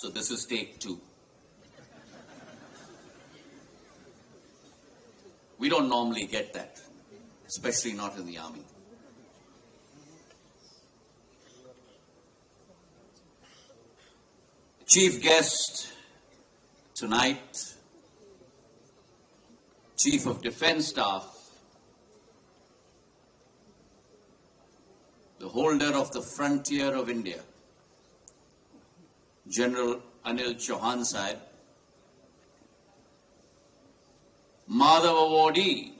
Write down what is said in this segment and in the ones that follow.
So this is take two. We don't normally get that, especially not in the army. Chief guest tonight, Chief of Defence Staff, the holder of the frontier of India, General Anil Chauhan Sahib, Madhav Awardee,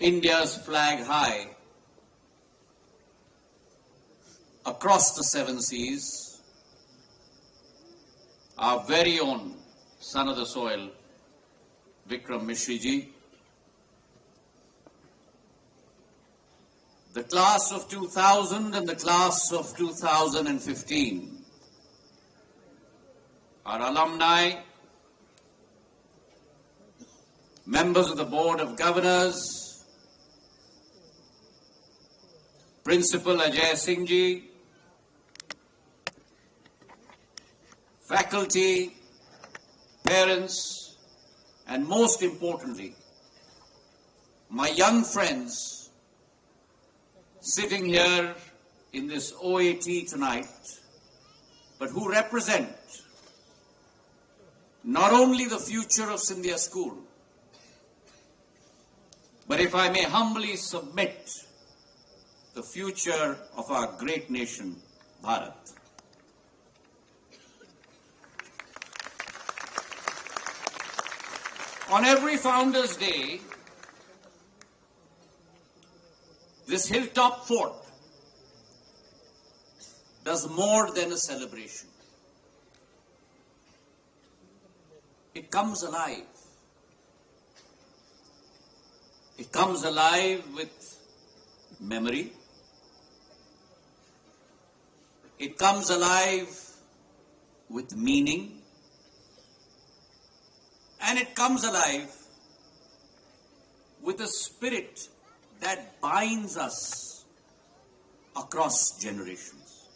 India's flag high across the seven seas, our very own son of the soil, Vikram Mishri ji, the class of 2000 and the class of 2015, our alumni, members of the Board of Governors, Principal Ajay Singh ji, faculty, parents, and most importantly, my young friends sitting here in this OAT tonight, but who represent not only the future of Scindia School, but if I may humbly submit, the future of our great nation, Bharat. On every Founders' Day, this hilltop fort does more than a celebration. It comes alive. It comes alive with memory. It comes alive with meaning. And it comes alive with a spirit that binds us across generations.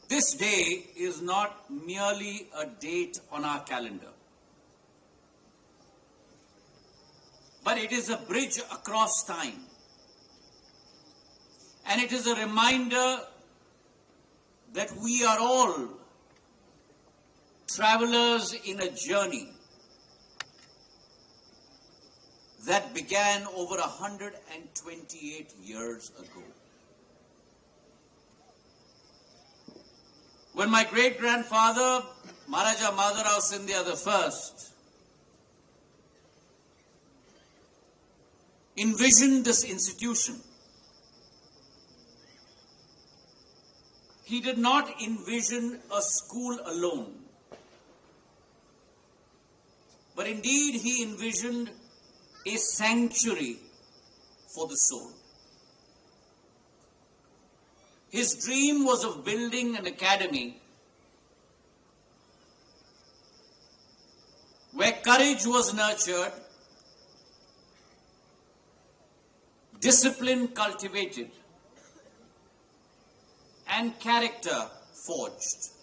This day is not merely a date on our calendar, but it is a bridge across time. And it is a reminder that we are all travelers in a journey that began over 128 years ago. When my great-grandfather, Maharaja Madhavrao Scindia I, envisioned this institution, he did not envision a school alone, but indeed he envisioned a sanctuary for the soul. His dream was of building an academy where courage was nurtured, discipline cultivated, and character forged.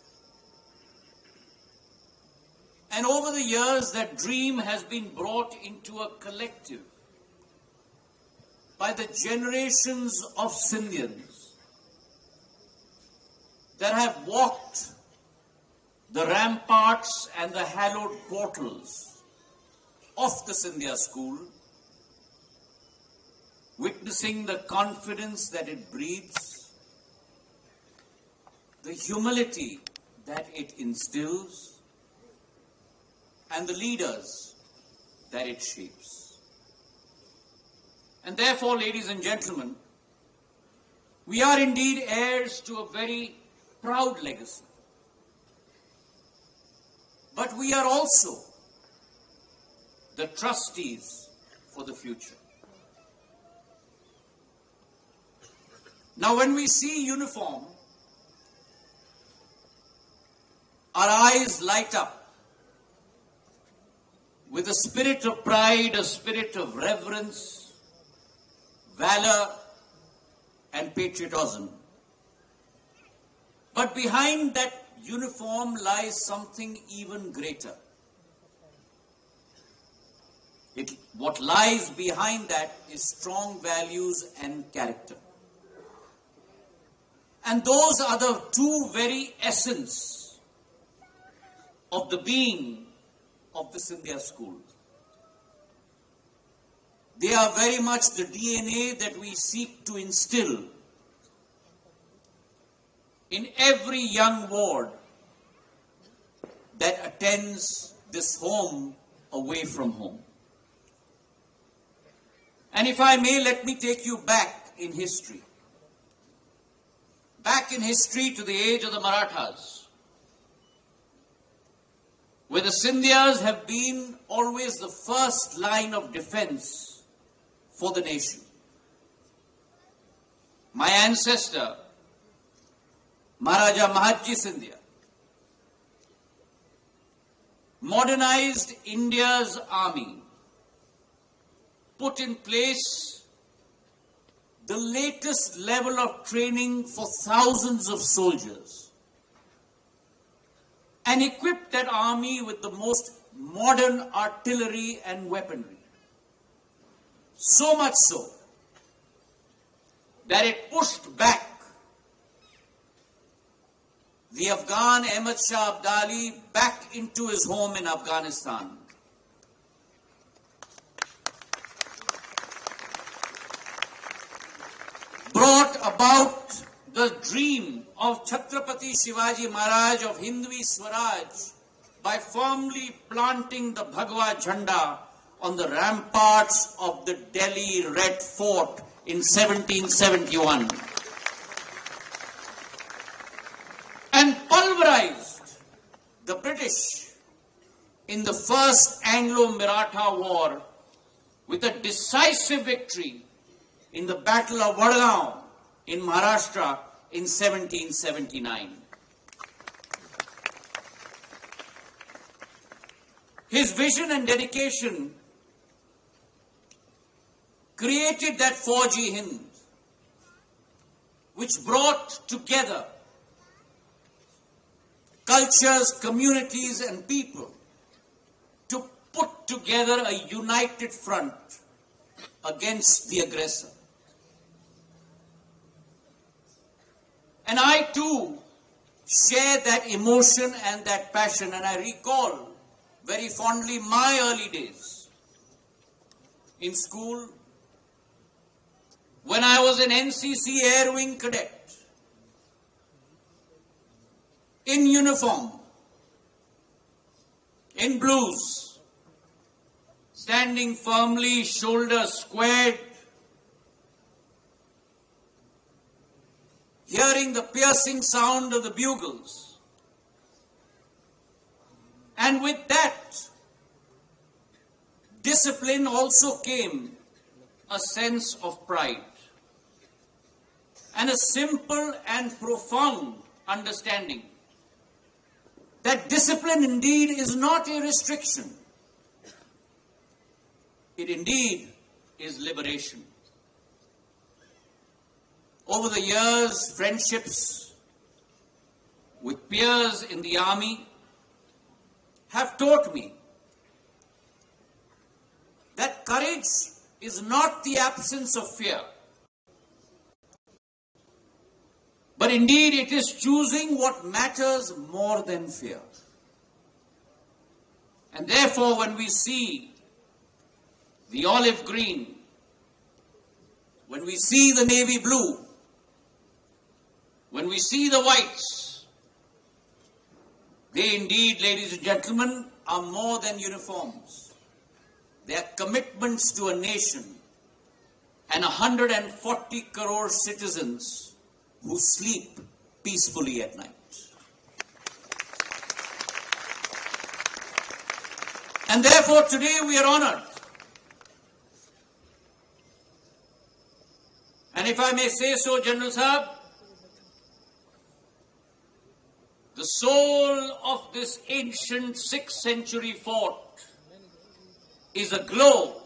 And over the years, that dream has been brought into a collective by the generations of Scindians that have walked the ramparts and the hallowed portals of the Scindia School, witnessing the confidence that it breathes, the humility that it instills, and the leaders that it shapes. And therefore, ladies and gentlemen, we are indeed heirs to a very proud legacy. But we are also the trustees for the future. Now, when we see uniform, our eyes light up with a spirit of pride, a spirit of reverence, valor, and patriotism. But behind that uniform lies something even greater. What lies behind that is strong values and character. And those are the two very essence of the being of the Scindia school. They are very much the DNA that we seek to instill in every young ward that attends this home away from home. And if I may, let me take you back in history. Back in history to the age of the Marathas, where the Scindias have been always the first line of defense for the nation. My ancestor, Maharaja Mahatji Scindia, modernized India's army, put in place the latest level of training for thousands of soldiers, and equipped that army with the most modern artillery and weaponry. So much so that it pushed back the Afghan Ahmad Shah Abdali back into his home in Afghanistan. Brought about the dream of Chhatrapati Shivaji Maharaj of Hindvi Swaraj by firmly planting the Bhagwa Jhanda on the ramparts of the Delhi Red Fort in 1771. And pulverized the British in the first Anglo-Maratha war with a decisive victory in the Battle of Vadgaon in Maharashtra in 1779. His vision and dedication created that Fauji Hind, which brought together cultures, communities, and people to put together a united front against the aggressor. And I too share that emotion and that passion, and I recall very fondly my early days in school when I was an NCC Air Wing cadet in uniform, in blues, standing firmly, shoulders squared, hearing the piercing sound of the bugles. And with that discipline also came a sense of pride and a simple and profound understanding that discipline indeed is not a restriction. It indeed is liberation. Over the years, friendships with peers in the army have taught me that courage is not the absence of fear, but indeed it is choosing what matters more than fear. And therefore, when we see the olive green, when we see the navy blue, when we see the whites, they indeed, ladies and gentlemen, are more than uniforms. They are commitments to a nation and 140 crore citizens who sleep peacefully at night. And therefore today we are honored. And if I may say so, General Sahab, the soul of this ancient 6th century fort is aglow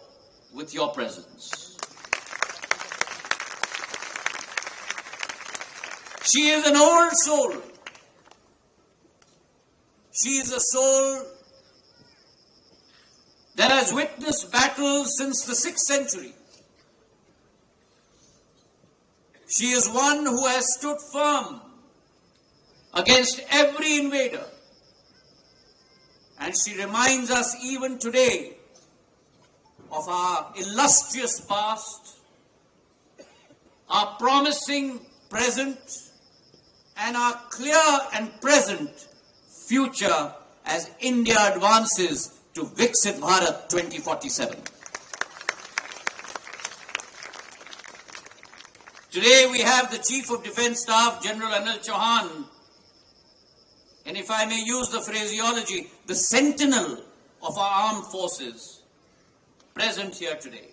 with your presence. She is an old soul. She is a soul that has witnessed battles since the 6th century. She is one who has stood firm against every invader. And she reminds us even today of our illustrious past, our promising present, and our clear and present future as India advances to Viksit Bharat 2047. Today we have the Chief of Defence Staff, General Anil Chauhan, and if I may use the phraseology, the sentinel of our armed forces, present here today.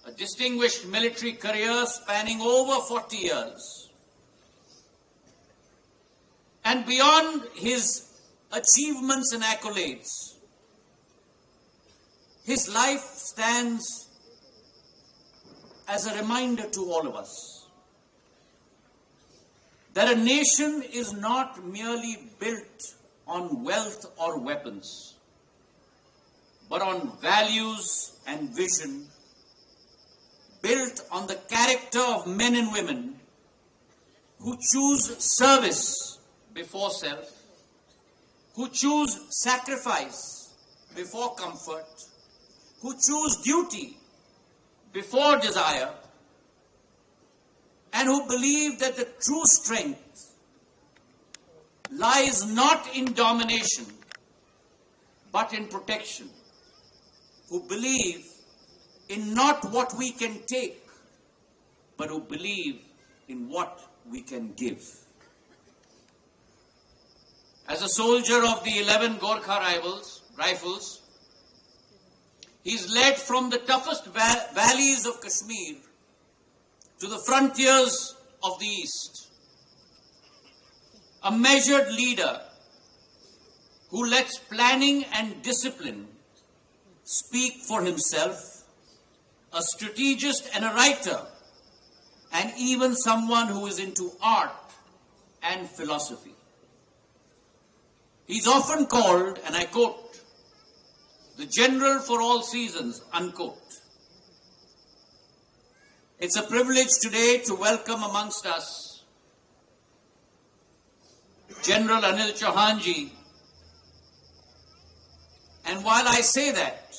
A distinguished military career spanning over 40 years. And beyond his achievements and accolades, his life stands as a reminder to all of us that a nation is not merely built on wealth or weapons, but on values and vision, built on the character of men and women who choose service before self, who choose sacrifice before comfort, who choose duty before desire, and who believe that the true strength lies not in domination, but in protection, who believe in not what we can take, but who believe in what we can give. As a soldier of the 11 Gorkha Rifles, he's led from the toughest valleys of Kashmir to the frontiers of the East. A measured leader who lets planning and discipline speak for himself, a strategist and a writer, and even someone who is into art and philosophy. He's often called, and I quote, the general for all seasons, unquote. It's a privilege today to welcome amongst us General Anil Chauhan ji. And while I say that,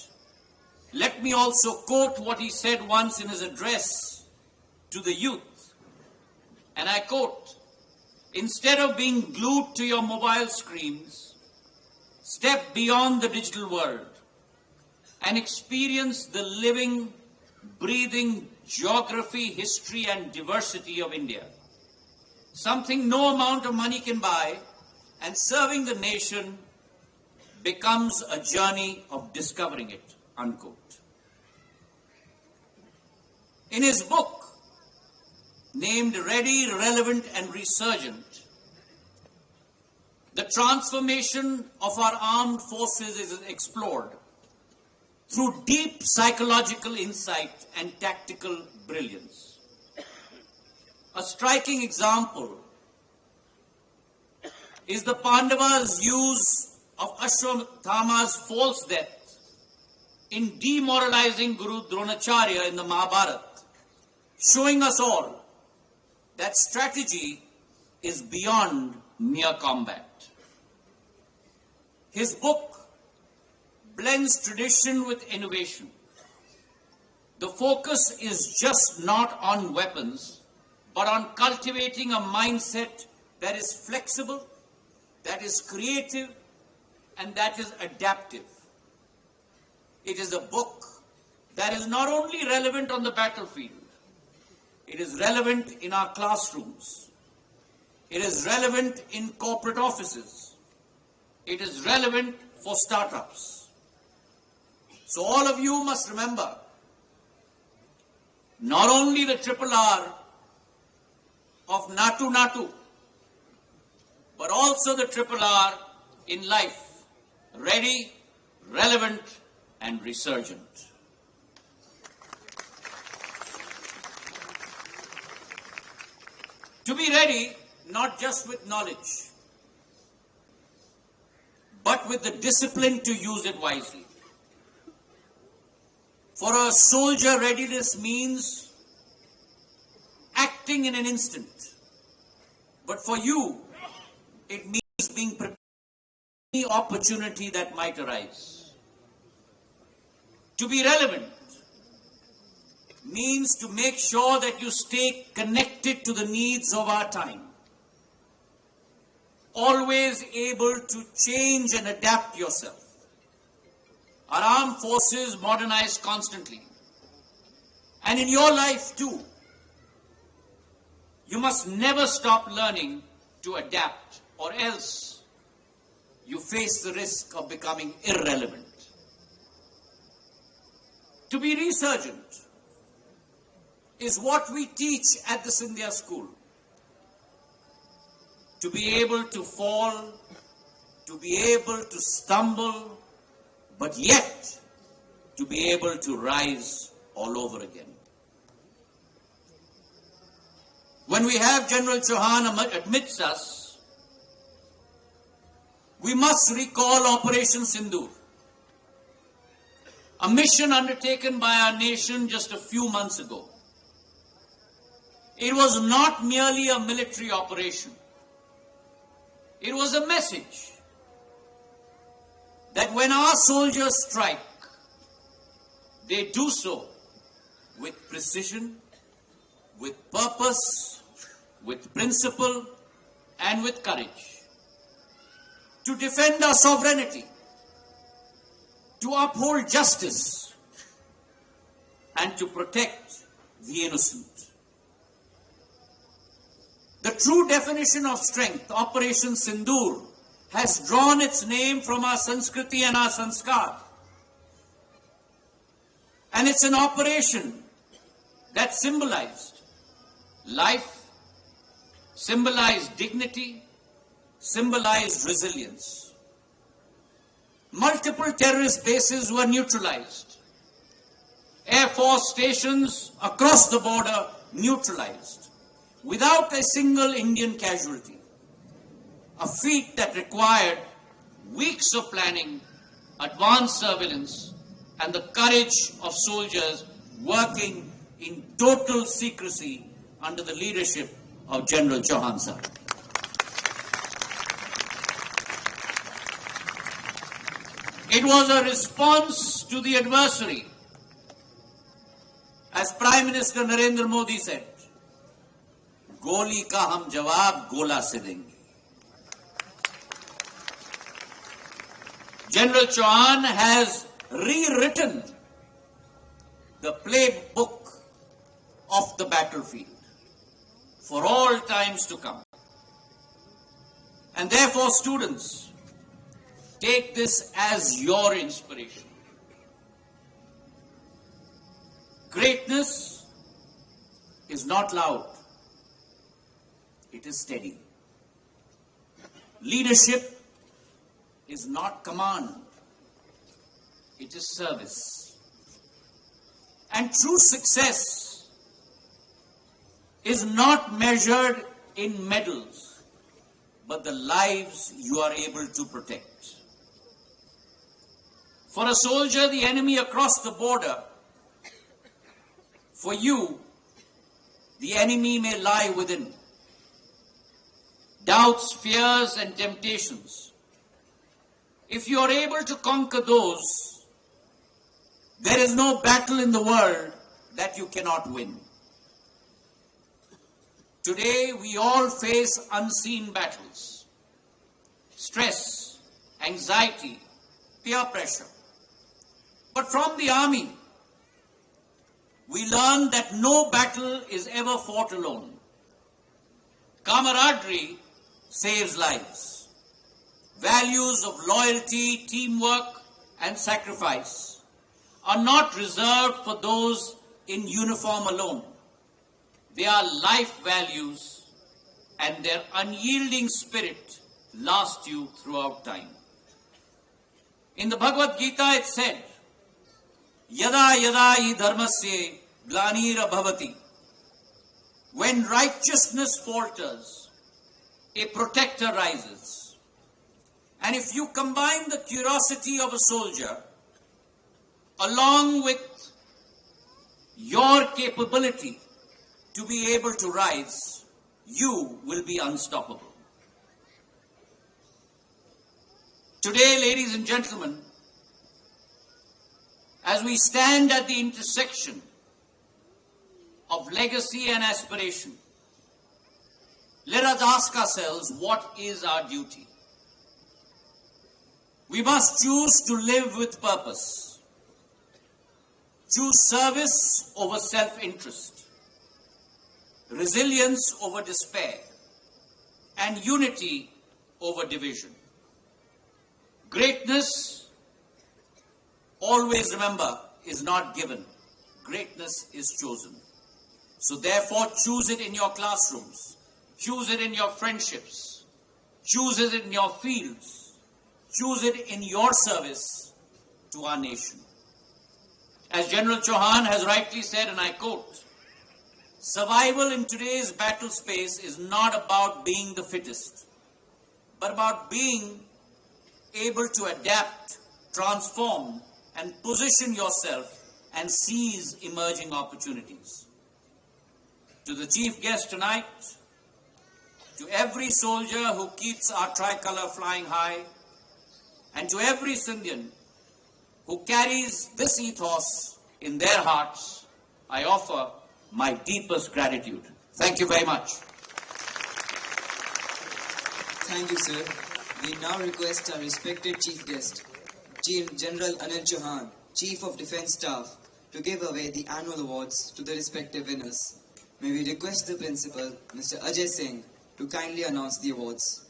let me also quote what he said once in his address to the youth. And I quote, instead of being glued to your mobile screens, step beyond the digital world and experience the living, breathing geography, history, and diversity of India. Something no amount of money can buy, and serving the nation becomes a journey of discovering it, unquote. In his book, named Ready, Relevant, and Resurgent, the transformation of our armed forces is explored through deep psychological insight and tactical brilliance. A striking example is the Pandavas' use of Ashwatthama's false death in demoralizing Guru Dronacharya in the Mahabharata, showing us all that strategy is beyond mere combat. His book blends tradition with innovation. The focus is just not on weapons, but on cultivating a mindset that is flexible, that is creative, and that is adaptive. It is a book that is not only relevant on the battlefield, it is relevant in our classrooms. It is relevant in corporate offices. It is relevant for startups. So all of you must remember, not only the triple R of Natu Natu, but also the triple R in life: ready, relevant, and resurgent. To be ready, not just with knowledge, but with the discipline to use it wisely. For a soldier, readiness means acting in an instant. But for you, it means being prepared for any opportunity that might arise. To be relevant means to make sure that you stay connected to the needs of our time. Always able to change and adapt yourself. Our armed forces modernize constantly. And in your life too, you must never stop learning to adapt, or else you face the risk of becoming irrelevant. To be resurgent is what we teach at the Scindia School. To be able to fall, to be able to stumble, but yet to be able to rise all over again. When we have General Chauhan amidst us, we must recall Operation Sindoor, a mission undertaken by our nation just a few months ago. It was not merely a military operation. It was a message that when our soldiers strike, they do so with precision, with purpose, with principle, and with courage. To defend our sovereignty, to uphold justice, and to protect the innocent. The true definition of strength, Operation Sindoor, has drawn its name from our Sanskriti and our Sanskar. And it's an operation that symbolized life, symbolized dignity, symbolized resilience. Multiple terrorist bases were neutralized. Air Force stations across the border neutralized, without a single Indian casualty. A feat that required weeks of planning, advanced surveillance, and the courage of soldiers working in total secrecy under the leadership of General Chauhan sir. It was a response to the adversary. As Prime Minister Narendra Modi said, "Goli ka hum jawab gola se denge." General Chauhan has rewritten the playbook of the battlefield for all times to come. And therefore, students, take this as your inspiration. Greatness is not loud. It is steady. Leadership is not command. It is service. And true success is not measured in medals, but the lives you are able to protect. For a soldier, the enemy across the border, for you, the enemy may lie within. Doubts, fears, and temptations. If you are able to conquer those, there is no battle in the world that you cannot win. Today, we all face unseen battles. Stress, anxiety, peer pressure. But from the army, we learn that no battle is ever fought alone. Camaraderie saves lives. Values of loyalty, teamwork, and sacrifice are not reserved for those in uniform alone. They are life values, and their unyielding spirit lasts you throughout time. In the Bhagavad Gita, it said Yada yada hi dharmasya glanira bhavati. When righteousness falters, a protector rises. And if you combine the curiosity of a soldier along with your capability to be able to rise, you will be unstoppable. Today, ladies and gentlemen, as we stand at the intersection of legacy and aspiration, let us ask ourselves, what is our duty? We must choose to live with purpose, choose service over self-interest, resilience over despair, and unity over division. Greatness, always remember, is not given. Greatness is chosen. So therefore, choose it in your classrooms, choose it in your friendships, choose it in your fields, choose it in your service to our nation. As General Chauhan has rightly said, and I quote, survival in today's battle space is not about being the fittest, but about being able to adapt, transform, and position yourself and seize emerging opportunities. To the chief guest tonight, to every soldier who keeps our tricolor flying high, and to every Sindhian who carries this ethos in their hearts, I offer my deepest gratitude. Thank you very much. Thank you, sir. We now request our respected chief guest, General Anil Chauhan, Chief of Defence Staff, to give away the annual awards to the respective winners. May we request the Principal, Mr. Ajay Singh, to kindly announce the awards.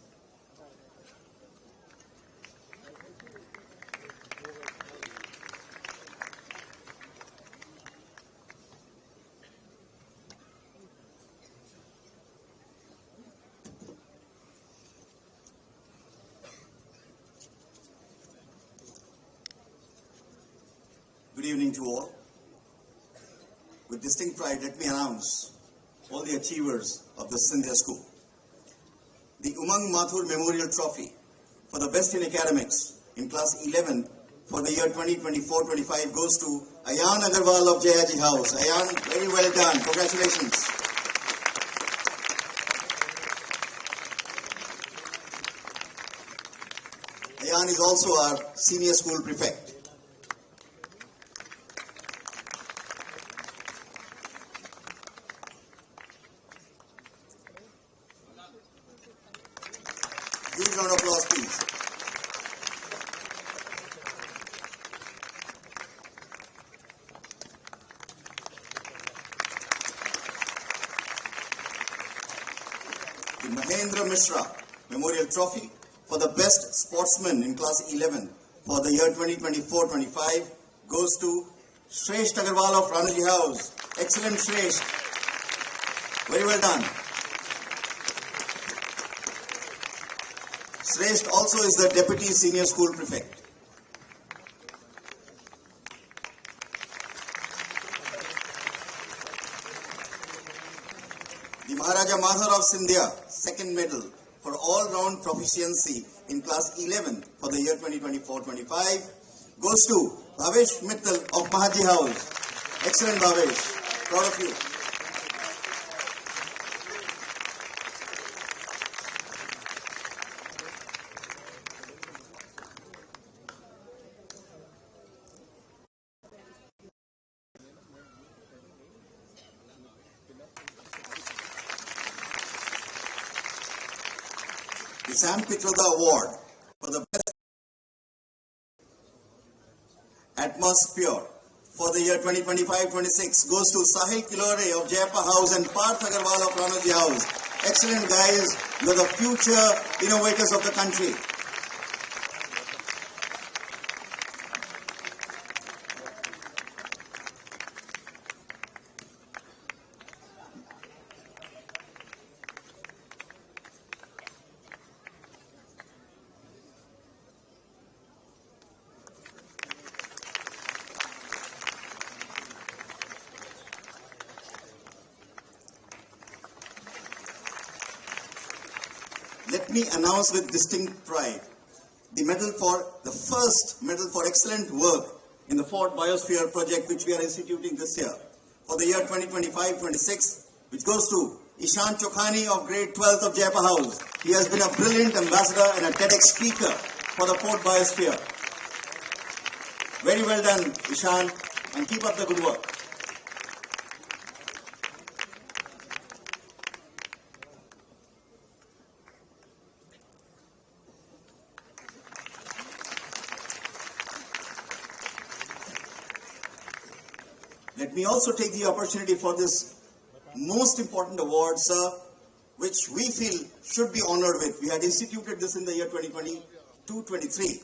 Good evening to all. With distinct pride, let me announce all the achievers of the Scindia School. The Umang Mathur Memorial Trophy for the best in academics in class 11 for the year 2024-25 goes to Ayan Agarwal of Jayaji House. Ayan, very well done. Congratulations. Ayan is also our senior school prefect. Huge round of applause, please. The Mahendra Mishra Memorial Trophy for the best sportsman in class 11 for the year 2024-25 goes to Shresht Agarwal of Ranaji House. Excellent, Shresht. Very well done. Shresht also is the Deputy Senior School Prefect. The Maharaja Madhur of Scindia, second medal for all-round proficiency in class 11 for the year 2024-25 goes to Bhavesh Mittal of Mahaji House. Excellent, Bhavesh. Proud of you. The Sam Pitroda Award for the best atmosphere for the year 2025-26 goes to Sahil Kilore of Jayappa House and Parth Agarwal of Ranaji House. Excellent, guys. You are the future innovators of the country. let me announce with distinct pride the first medal for excellent work in the Fort Biosphere project, which we are instituting this year for the year 2025-26, which goes to Ishan Chokhani of grade 12th of Jaipa House. He has been a brilliant ambassador and a TEDx speaker for the Fort Biosphere. Very well done, Ishan, and keep up the good work. Let me also take the opportunity for this most important award, sir, which we feel should be honored with. We had instituted this in the year 2022-23.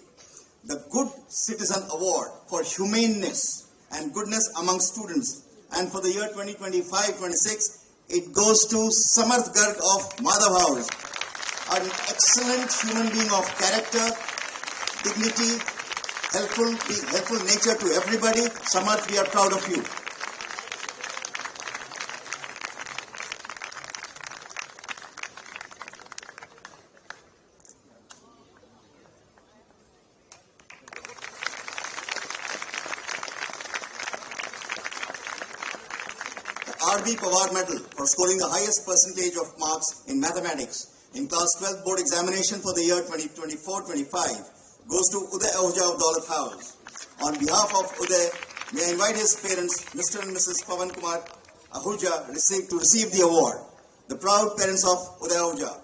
The Good Citizen Award for humaneness and goodness among students. And for the year 2025-26, it goes to Samarth Garg of Madhav House, an excellent human being of character, dignity, helpful nature to everybody. Samarth, we are proud of you. R.B. Pawar Medal for scoring the highest percentage of marks in mathematics in class 12 board examination for the year 2024-25 goes to Uday Ahuja of Daulat House. On behalf of Uday, may I invite his parents, Mr. and Mrs. Pavan Kumar Ahuja, to receive the award. The proud parents of Uday Ahuja.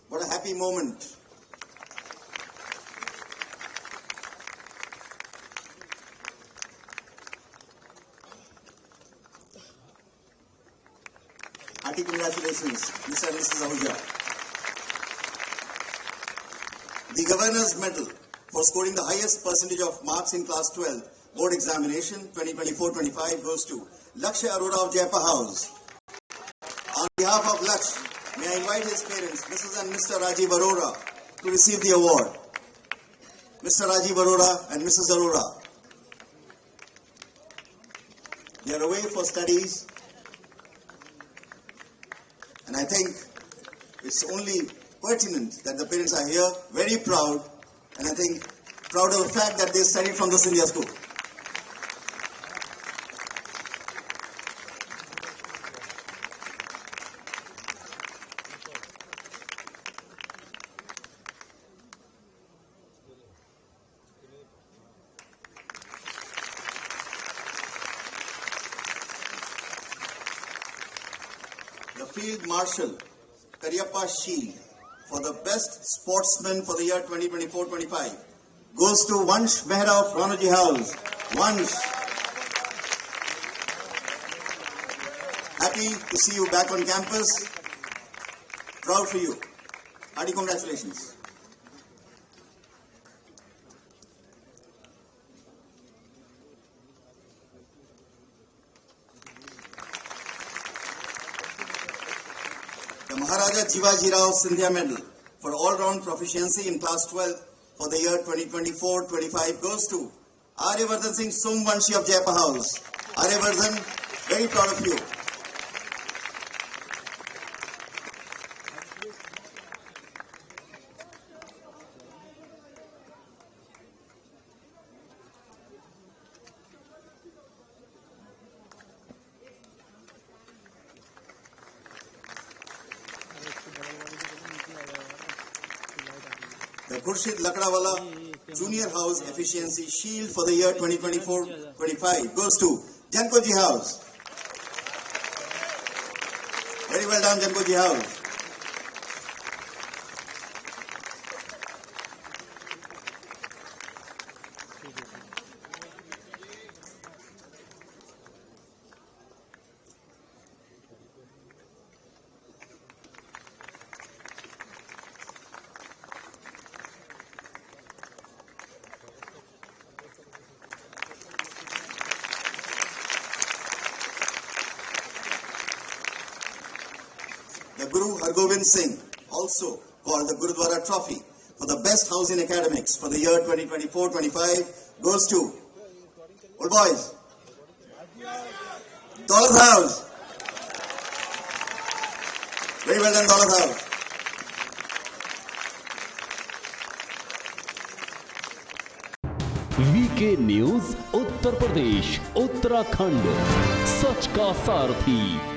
What a happy moment. Hearty congratulations, Mr. and Mrs. Ahuja. The Governor's Medal for scoring the highest percentage of marks in class 12 board examination 2024-25 goes to Lakshya Arora of Jaipa House. On behalf of Lakshya, may I invite his parents, Mrs. and Mr. Rajiv Arora, to receive the award. Mr. Rajiv Arora and Mrs. Arora. They are away for studies, and I think it's only pertinent that the parents are here, very proud, and I think proud of the fact that they studied from the Scindia School. The Field Marshal Karyappa Shield for the best sportsman for the year 2024-25 goes to Vansh Mehra of Ranoji House. Vansh, happy to see you back on campus. Proud for you. Hearty congratulations. The Maharaja Jivaji Rao Scindia Medal for all-round proficiency in class 12 for the year 2024-25 goes to Aryavardhan Singh Somvanshi of Jaipa House. Aryavardhan, very proud of you. The Khurshid Lakdawala Junior House Efficiency Shield for the year 2024-25 goes to Jankoji House. Very well done, Jankoji House. The Guru Hargobind Singh also called the Gurudwara Trophy for the best house in academics for the year 2024-25 goes to old boys. Daulat House. Very well done, Daulat House. VK news Uttar Pradesh Uttarakhand, सच का सारथी।